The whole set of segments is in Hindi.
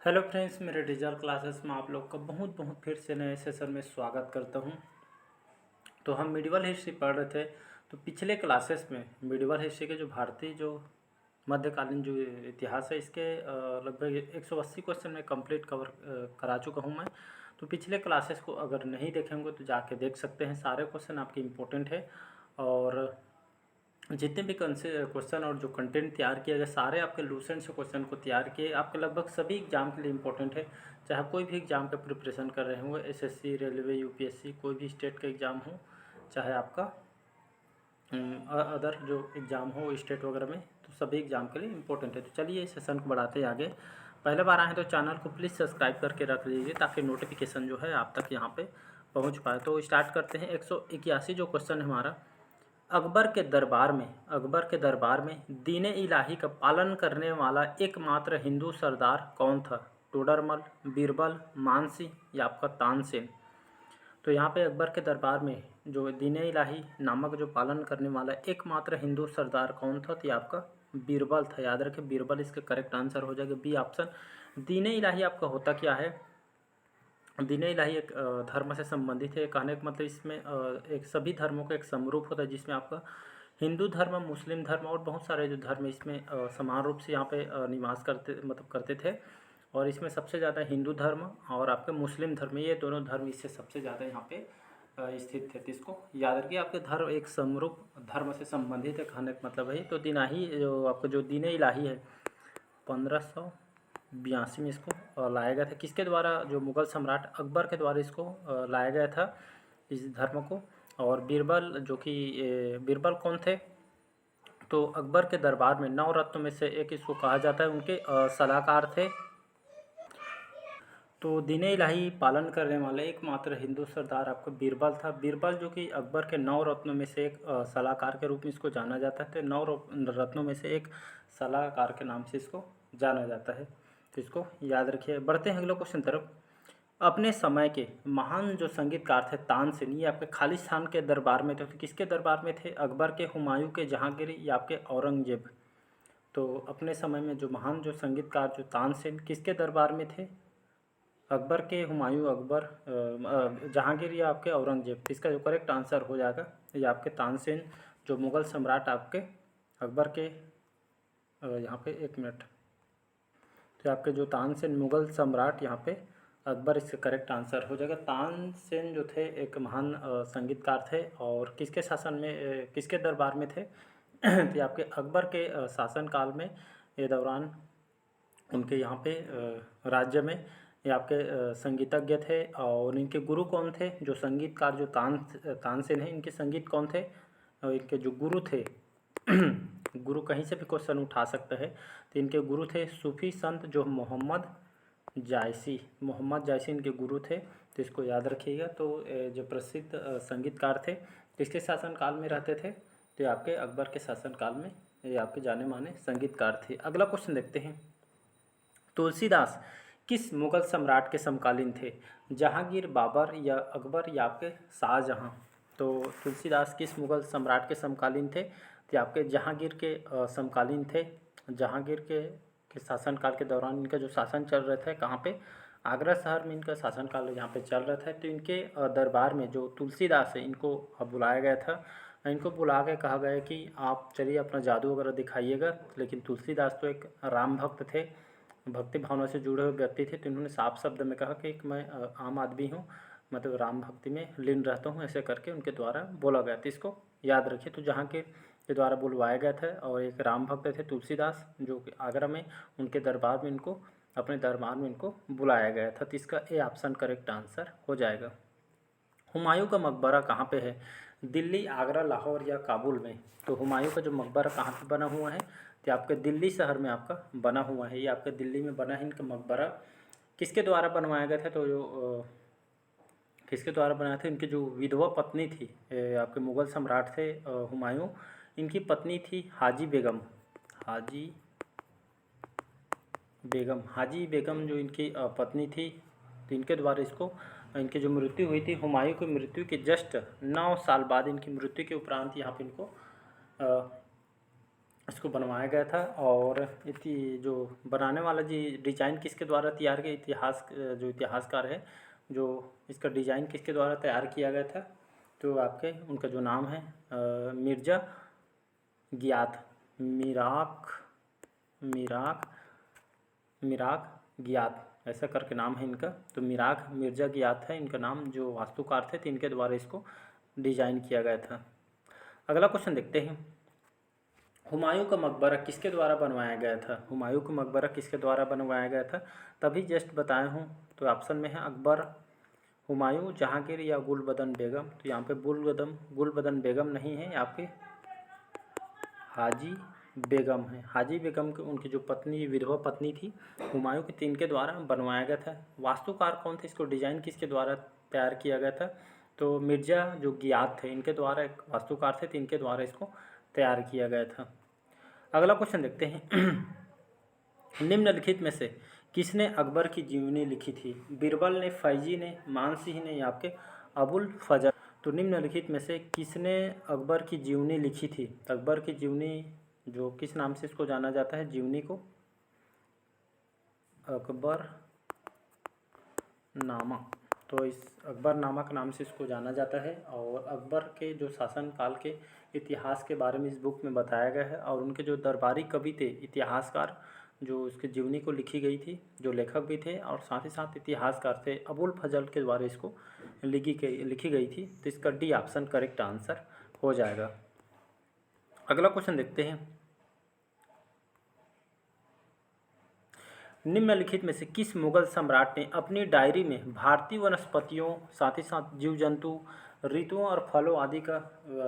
हेलो फ्रेंड्स, मेरे डिजिटल क्लासेस में आप लोग का बहुत बहुत फिर से नए सेशन में स्वागत करता हूं। तो हम मिडिवल हिस्ट्री पढ़ रहे थे। तो पिछले क्लासेस में मिडिवल हिस्ट्री के जो भारतीय जो मध्यकालीन जो इतिहास है इसके लगभग 180 क्वेश्चन में कंप्लीट कवर करा चुका हूं मैं। तो पिछले क्लासेस को अगर नहीं देखे होंगे तो जाके देख सकते हैं। सारे क्वेश्चन आपके इम्पोर्टेंट है और जितने भी क्वेश्चन और जो कंटेंट तैयार किया गया सारे आपके लूसेंट से क्वेश्चन को तैयार किए। आपके लगभग सभी एग्जाम के लिए इंपॉर्टेंट है। चाहे आप कोई भी एग्जाम का प्रिपरेशन कर रहे हों, एसएससी, रेलवे, यूपीएससी, कोई भी स्टेट का एग्ज़ाम हो, चाहे आपका अदर जो एग्ज़ाम हो स्टेट वगैरह में, तो सभी एग्ज़ाम के लिए इंपॉर्टेंट है। तो चलिए इस सेशन को बढ़ाते हैं आगे। पहले बार आए हैं तो चैनल को प्लीज़ सब्सक्राइब करके रख लीजिए ताकि नोटिफिकेशन जो है आप तक यहाँ पे पहुँच पाए। तो स्टार्ट करते हैं। 181 जो क्वेश्चन है हमारा, अकबर के दरबार में दीन इलाही का पालन करने वाला एकमात्र हिंदू सरदार कौन था? टोडरमल, बीरबल, मानसिंह या आपका तानसेन? तो यहाँ पे अकबर के दरबार में जो दीन इलाही नामक जो पालन करने वाला एकमात्र हिंदू सरदार कौन था? तो ये आपका बीरबल था। याद रखें, बीरबल इसका करेक्ट आंसर हो जाएगा, बी ऑप्शन। दीन इलाही आपका होता क्या है? दीन इलाही एक धर्म से संबंधित है। कहने का मतलब इसमें एक सभी धर्मों का एक समरूप होता है जिसमें आपका हिंदू धर्म, मुस्लिम धर्म और बहुत सारे जो धर्म इसमें समान रूप से यहाँ पे निवास करते थे। और इसमें सबसे ज़्यादा हिंदू धर्म और आपके मुस्लिम धर्म, ये दोनों धर्म इससे सबसे ज़्यादा यहाँ पे स्थित थे। तो इसको याद रखिए, आपके धर्म एक समरूप धर्म से संबंधित है, कहने का मतलब है। तो दिनाही जो आपका जो दीन इलाही है 1582 में इसको लाया गया था। किसके द्वारा? जो मुग़ल सम्राट अकबर के द्वारा इसको लाया गया था, इस धर्म को। और बीरबल जो कि बीरबल कौन थे? तो अकबर के दरबार में 9 रत्नों में से एक इसको कहा जाता है। उनके सलाहकार थे। तो दीन इलाही पालन करने वाले एकमात्र हिंदू सरदार आपका बीरबल था। बीरबल जो कि अकबर के 9 रत्नों में से एक सलाहकार के रूप में इसको जाना जाता है। तो 9 रत्नों में से एक सलाहकार के नाम से इसको जाना जाता है। तो इसको याद रखिए। बढ़ते हैं अगले क्वेश्चन तरफ। अपने समय के महान जो संगीतकार थे तानसेन, ये आपके खालिस्तान के दरबार में थे। तो किसके दरबार में थे? अकबर के, हुमायूं के, जहांगीर या आपके औरंगजेब? तो अपने समय में जो महान जो संगीतकार जो तानसेन किसके दरबार में थे? अकबर के, हुमायूं, अकबर, जहांगीर या आपके औरंगजेब? इसका जो करेक्ट आंसर हो जाएगा ये आपके तानसेन, जो मुग़ल सम्राट आपके अकबर के यहाँ पे एक मिनट। तो आपके जो तानसेन मुग़ल सम्राट यहाँ पे अकबर, इसका करेक्ट आंसर हो जाएगा। तानसेन जो थे एक महान संगीतकार थे और किसके शासन में किसके दरबार में थे? तो आपके अकबर के शासनकाल में ये दौरान उनके यहाँ पे राज्य में ये आपके संगीतज्ञ थे। और इनके गुरु कौन थे? जो संगीतकार जो तानसेन है, इनके संगीत कौन थे? और इनके जो गुरु थे गुरु कहीं से भी क्वेश्चन उठा सकते हैं। तो इनके गुरु थे सूफी संत जो मोहम्मद जायसी इनके गुरु थे। तो इसको याद रखिएगा। तो जो प्रसिद्ध संगीतकार थे किसके शासनकाल में रहते थे? तो ये आपके अकबर के शासनकाल में ये आपके जाने माने संगीतकार थे। अगला क्वेश्चन देखते हैं। तुलसीदास किस मुगल सम्राट के समकालीन थे? जहांगीर, बाबर या अकबर या आपके शाहजहां? तो तुलसीदास किस मुगल सम्राट के समकालीन थे? तो आपके जहांगीर के समकालीन थे। जहांगीर के शासनकाल के दौरान इनका जो शासन चल रहा था, कहाँ पे? आगरा शहर में इनका शासनकाल यहाँ पे चल रहा था। तो इनके दरबार में जो तुलसीदास है इनको बुलाया गया था। इनको बुला के कहा गया कि आप चलिए अपना जादू वगैरह दिखाइएगा। लेकिन तुलसीदास तो एक राम भक्त थे, भक्ति भावना से जुड़े हुए व्यक्ति थे। तो इन्होंने साफ शब्द में कहा कि मैं आम आदमी हूँ, मतलब राम भक्ति में लीन रहता हूँ, ऐसे करके उनके द्वारा बोला गया था। इसको याद रखिए। तो जहांगीर के द्वारा बुलवाया गया था और एक राम भक्त थे तुलसीदास, जो कि आगरा में उनके दरबार में इनको अपने दरबार में इनको बुलाया गया था। तो इसका ए ऑप्शन करेक्ट आंसर हो जाएगा। हुमायूं का मकबरा कहाँ पे है? दिल्ली, आगरा, लाहौर या काबुल में? तो हुमायूं का जो मकबरा कहाँ पे बना हुआ है? तो आपके दिल्ली शहर में आपका बना हुआ है। ये आपके दिल्ली में बना है इनका मकबरा। किसके द्वारा बनवाया गया था? तो जो किसके द्वारा बनाया था? इनकी जो विधवा पत्नी थी, आपके मुग़ल सम्राट थे हुमायूं, इनकी पत्नी थी हाजी बेगम जो इनकी पत्नी थी। तो इनके द्वारा इसको, इनकी जो मृत्यु हुई थी, हुमायूं की मृत्यु के जस्ट 9 साल बाद, इनकी मृत्यु के उपरांत यहाँ पे इनको इसको बनवाया गया था। और जो बनाने वाला जी डिजाइन किसके द्वारा तैयार किया, जो इतिहासकार है जो इसका डिजाइन किसके द्वारा तैयार किया गया था, तो आपके उनका जो नाम है मिर्ज़ा गियाथ, मिराग गियाथ ऐसा करके नाम है इनका। तो मिर्ज़ा गियाथ है इनका नाम, जो वास्तुकार थे, तो इनके द्वारा इसको डिजाइन किया गया था। अगला क्वेश्चन देखते हैं, हुमायूं का मकबरा किसके द्वारा बनवाया गया था? हुमायूं का मकबरा किसके द्वारा बनवाया गया था? तभी जस्ट बताया हूँ। तो ऑप्शन में है अकबर, हुमायूं, जहांगीर या गुलबदन बेगम। तो यहाँ पे गुलबदन बेगम नहीं है, यहाँ पे हाजी बेगम है। हाजी बेगम के उनकी जो पत्नी, विधवा पत्नी थी हुमायूं की, 3 के द्वारा बनवाया गया था। वास्तुकार कौन थे? इसको डिजाइन किसके द्वारा तैयार किया गया था? तो मिर्ज़ा जो गियाथ थे इनके द्वारा, एक वास्तुकार थे, 3 के द्वारा इसको तैयार किया गया था। अगला क्वेश्चन देखते हैं, निम्नलिखित में से किसने अकबर की जीवनी लिखी थी? बीरबल ने, फैजी ने, मानसिंह ने या आपके अबुल फजल। तो निम्नलिखित में से किसने अकबर की जीवनी लिखी थी? अकबर की जीवनी जो किस नाम से इसको जाना जाता है, जीवनी को अकबर नामा। तो इस अकबर नामा के नाम से इसको जाना जाता है। और अकबर के जो शासन काल के इतिहास के बारे में इस बुक में बताया गया है। और उनके जो दरबारी कवि थे, इतिहासकार, जो उसके जीवनी को लिखी गई थी, जो लेखक भी थे और साथ ही साथ इतिहासकार थे, अबुल फजल के द्वारा इसको लिखी गई थी। तो इसका डी ऑप्शन करेक्ट आंसर हो जाएगा। अगला क्वेश्चन देखते हैं, निम्नलिखित में से किस मुगल सम्राट ने अपनी डायरी में भारतीय वनस्पतियों, साथ ही साथ जीव जंतु, ऋतुओं और फलों आदि का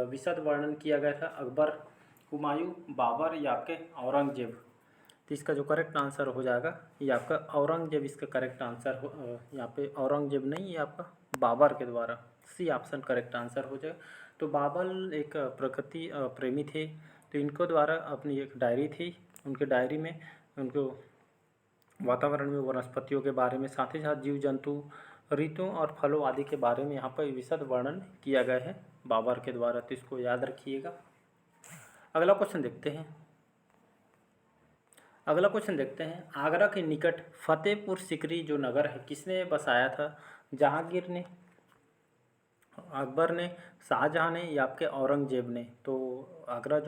विशद वर्णन किया गया था? अकबर, हुमायूं, बाबर या आपके औरंगजेब। तो इसका जो करेक्ट आंसर हो जाएगा ये आपका औरंगजेब, इसका करेक्ट आंसर हो। यहाँ पे औरंगजेब नहीं, ये आपका बाबर के द्वारा, सी ऑप्शन करेक्ट आंसर हो जाएगा। तो बाबर एक प्रकृति प्रेमी थे, तो इनको द्वारा अपनी एक डायरी थी, उनके डायरी में उनको वातावरण में वनस्पतियों के बारे में, साथ ही साथ जीव जंतु, ऋतुओं और फलों आदि के बारे में यहाँ पर विशद वर्णन किया गया है बाबर के द्वारा। तो इसको याद रखिएगा। अगला क्वेश्चन देखते हैं, आगरा के निकट फतेहपुर सिकरी जो नगर है किसने बसाया था? जहांगीर ने, अकबर ने, शाहजहां ने या आपके औरंगजेब ने। तो आगरा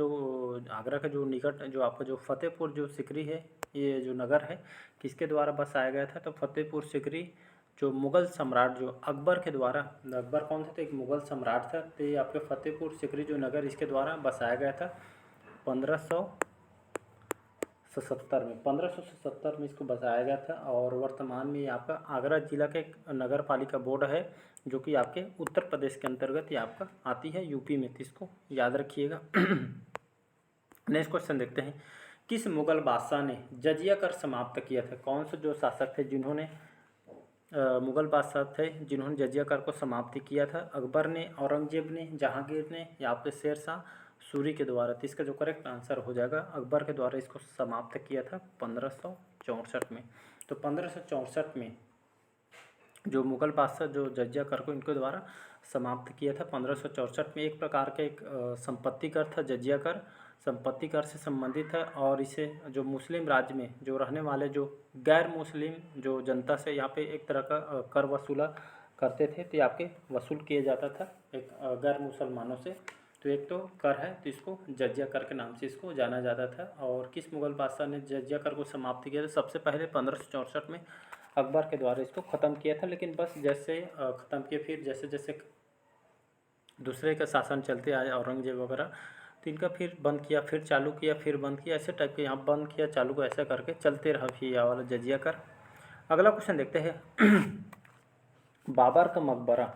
के जो निकट जो आपका जो फतेहपुर जो सिकरी है, ये जो नगर है किसके द्वारा बसाया गया था? तो फतेहपुर सिकरी जो मुग़ल सम्राट जो अकबर के द्वारा, अकबर कौन थे? तो एक मुग़ल सम्राट था। तो ये आपके फतेहपुर सिकरी जो नगर इसके द्वारा बसाया गया था 1577 में इसको बसाया गया था। और वर्तमान में ये आपका आगरा जिला के नगर पालिका बोर्ड है, जो कि आपके उत्तर प्रदेश के अंतर्गत ये आपका आती है, यूपी में। तो इसको याद रखिएगा। नेक्स्ट क्वेश्चन देखते हैं, किस मुगल बादशाह ने जजिया कर समाप्त किया था? कौन से जो शासक थे जिन्होंने मुगल बादशाह थे जिन्होंने जजिया कर को समाप्त किया था? अकबर ने, औरंगजेब ने, जहांगीर ने या आपके शेर शाह सूरी के द्वारा। तो इसका जो करेक्ट आंसर हो जाएगा, अकबर के द्वारा इसको समाप्त किया था 1564 में। तो 1564 में जो मुगल बादशाह जो जजिया कर को इनके द्वारा समाप्त किया था 1564 में। एक प्रकार का एक संपत्ति कर था जजिया कर, संपत्ति कर से संबंधित है। और इसे जो मुस्लिम राज्य में जो रहने वाले जो गैर मुस्लिम जो जनता से यहाँ पे एक तरह का कर वसूला करते थे, तो आपके वसूल किया जाता था एक गैर मुसलमानों से। तो एक तो कर है, तो इसको जजिया कर के नाम से इसको जाना जाता था। और किस मुगल बादशाह ने जजिया कर को समाप्त किया था? सबसे पहले 1564 में अकबर के द्वारा इसको ख़त्म किया था। लेकिन बस जैसे ख़त्म किए, फिर जैसे जैसे दूसरे का शासन चलते आए, औरंगजेब वगैरह, तो इनका फिर बंद किया, फिर चालू किया, फिर बंद किया, ऐसे टाइप के यहाँ बंद किया, चालू को ऐसा करके चलते रहा फिर यह वाला जजिया कर। अगला क्वेश्चन देखते हैं, बाबर का मकबरा,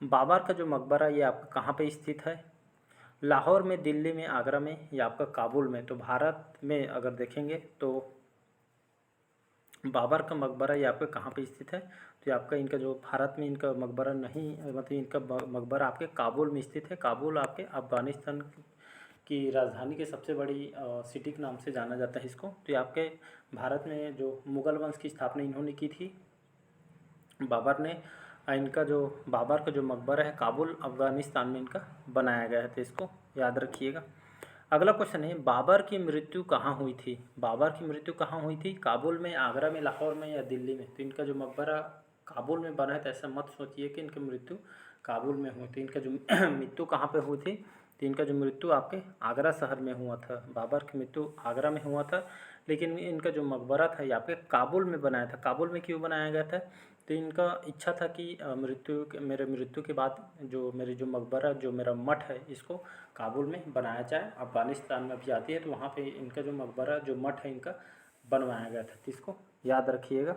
बाबर का जो मकबरा ये आपका कहाँ पे स्थित है? लाहौर में, दिल्ली में, आगरा में या आपका काबुल में? तो भारत में अगर देखेंगे तो बाबर का मकबरा ये आपका कहाँ पे स्थित है? तो ये आपका इनका जो भारत में इनका मकबरा नहीं, मतलब इनका मकबरा आपके काबुल में स्थित है। काबुल आपके अफ़गानिस्तान की राजधानी के सबसे बड़ी सिटी के नाम से जाना जाता है इसको। तो ये आपके भारत में जो मुग़ल वंश की स्थापना इन्होंने की थी बाबर ने। इनका जो बाबर का जो मकबरा है काबुल अफ़गानिस्तान में इनका बनाया गया है, तो इसको याद रखिएगा। अगला क्वेश्चन है, बाबर की मृत्यु कहाँ हुई थी? बाबर की मृत्यु कहाँ हुई थी? काबुल में, आगरा में, लाहौर में या दिल्ली में? तो इनका जो मकबरा काबुल में बना है, तो ऐसा मत सोचिए कि इनकी मृत्यु काबुल में हुई थी। इनका जो मृत्यु कहाँ पे हुई थी? तो इनका जो मृत्यु आपके आगरा शहर में हुआ था। बाबर की मृत्यु आगरा में हुआ था, लेकिन इनका जो मकबरा था ये आपके काबुल में बनाया था। काबुल में क्यों बनाया गया था? तो इनका इच्छा था कि मेरे मृत्यु के बाद जो मेरी जो मकबरा, जो मेरा मठ है, इसको काबुल में बनाया जाए। अफ़गानिस्तान में भी आती है, तो वहाँ पे इनका जो मकबरा, जो मठ है इनका, बनवाया गया था। तो इसको याद रखिएगा।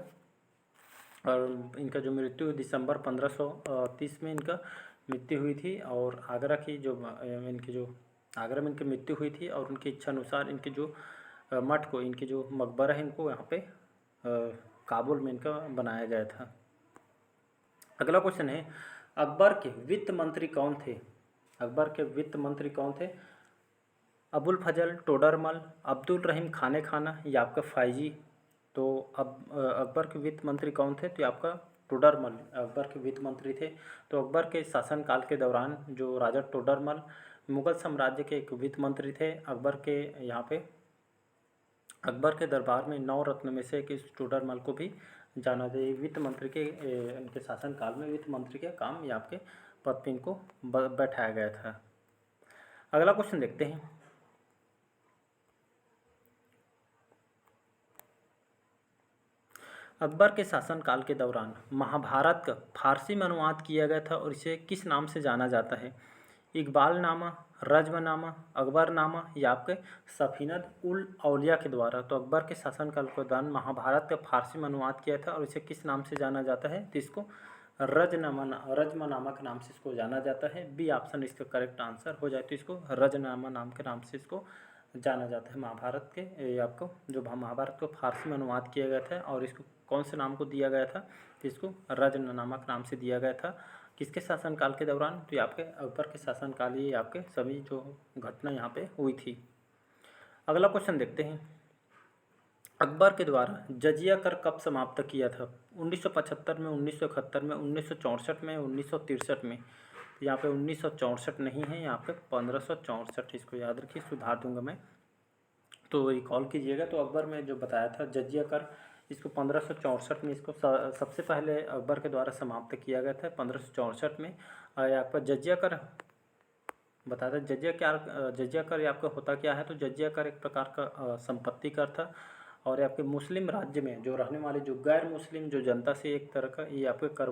और इनका जो मृत्यु दिसंबर 1530 में इनका मृत्यु हुई थी। और आगरा की जो इनकी जो आगरा में इनकी मृत्यु हुई थी, और उनकी इच्छा अनुसार इनके जो मठ को, इनकी जो मकबरा है, इनको यहाँ पे काबुल में इनका बनाया गया था। अगला क्वेश्चन है, अकबर के वित्त मंत्री कौन थे? अकबर के वित्त मंत्री कौन थे? अबुल फजल, टोडरमल, अब्दुल रहीम खाने खाना या आपका फायजी? तो अब अकबर के वित्त मंत्री कौन थे? तो आपका टोडरमल अकबर के वित्त मंत्री थे। तो अकबर के शासनकाल के दौरान जो राजा टोडरमल मुगल साम्राज्य के एक वित्त मंत्री थे। अकबर के यहाँ पे अकबर के दरबार में 9 रत्न में से एक इस टोडरमल को भी जाना जाए। वित्त मंत्री के इनके शासनकाल में वित्त मंत्री के काम या आपके पद पे इनको बैठाया गया था। अगला क्वेश्चन देखते हैं, अकबर के शासनकाल के दौरान महाभारत का फारसी में अनुवाद किया गया था और इसे किस नाम से जाना जाता है? इकबालनामा, रज़्मनामा, अकबरनामा या आपके सफ़ीनत उल औलिया के द्वारा? तो अकबर के शासनकाल के दौरान महाभारत का फारसी में अनुवाद किया था और इसे किस नाम से जाना जाता है? तो इसको रज़्मनामा के नाम से इसको जाना जाता है। बी ऑप्शन इसका करेक्ट आंसर हो जाए। तो इसको रज़्मनामा नाम के नाम से इसको जाना जाता है। महाभारत के ये आपको जो महाभारत को फारसी में अनुवाद किया गया था और इसको कौन से नाम को दिया गया था? तो इसको रज़्मनामा के नाम से दिया गया था। किसके शासनकाल के दौरान? तो ये आपके अकबर के शासनकाल ही आपके सभी जो घटना यहाँ पे हुई थी। अगला क्वेश्चन देखते हैं, अकबर के द्वारा जजिया कर कब समाप्त किया था? 1975 में, 1971 में, 1964 में, 1963 में? तो यहाँ पे 1964 नहीं है, यहाँ पे 1564, इसको याद रखिए, सुधार दूंगा मैं। तो रिकॉल कीजिएगा। तो अकबर में जो बताया था जजिया कर, इसको 1564 में इसको सबसे पहले अकबर के द्वारा समाप्त किया गया था 1564 में। आपका जजिया कर बताया था। जजिया कर आपका होता क्या है? तो जजिया कर एक प्रकार का संपत्ति कर था और आपके मुस्लिम राज्य में जो रहने वाले जो गैर मुस्लिम जो जनता से एक तरह का ये आपके कर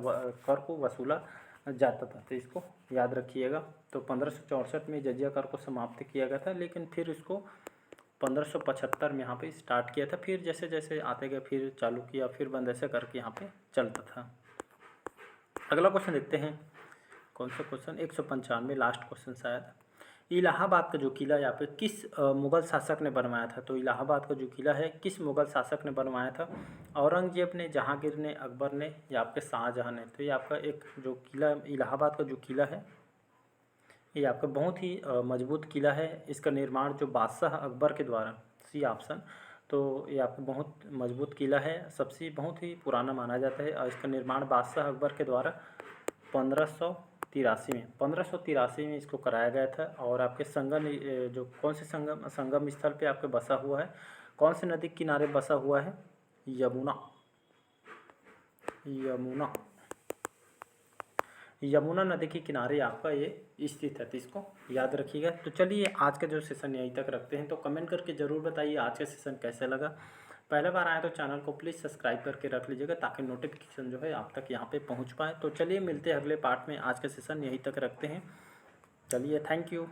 को वसूला जाता था। तो इसको याद रखिएगा। तो 1564 में जजिया कर को समाप्त किया गया था, लेकिन फिर इसको 1575 में यहाँ पे स्टार्ट किया था। फिर जैसे जैसे आते गए फिर चालू किया, फिर बंद, ऐसे करके यहाँ पे चलता था। अगला क्वेश्चन देखते हैं, कौन सा क्वेश्चन? 195, लास्ट क्वेश्चन शायद। इलाहाबाद का जो किला यहाँ पे किस मुग़ल शासक ने बनवाया था? तो इलाहाबाद का जो किला है किस मुग़ल शासक ने बनवाया था? औरंगजेब ने, जहांगीर ने, अकबर ने या आपके शाहजहाँ ने? तो ये आपका एक जो किला इलाहाबाद का जो किला है ये आपका बहुत ही मजबूत किला है। इसका निर्माण जो बादशाह अकबर के द्वारा, सी ऑप्शन, तो ये आपका बहुत मजबूत किला है, सबसे बहुत ही पुराना माना जाता है। और इसका निर्माण बादशाह अकबर के द्वारा 1583 में इसको कराया गया था। और आपके संगम जो कौन से संगम स्थल पे आपके बसा हुआ है? कौन से नदी के किनारे बसा हुआ है? यमुना नदी के किनारे आपका ये स्थित है। तो इसको याद रखिएगा। तो चलिए आज का जो सेशन यहीं तक रखते हैं। तो कमेंट करके ज़रूर बताइए आज का सेशन कैसा लगा। पहले बार आए तो चैनल को प्लीज़ सब्सक्राइब करके रख लीजिएगा ताकि नोटिफिकेशन जो है आप तक यहाँ पे पहुँच पाए। तो चलिए मिलते हैं अगले पार्ट में। आज का सेशन यहीं तक रखते हैं। चलिए, थैंक यू।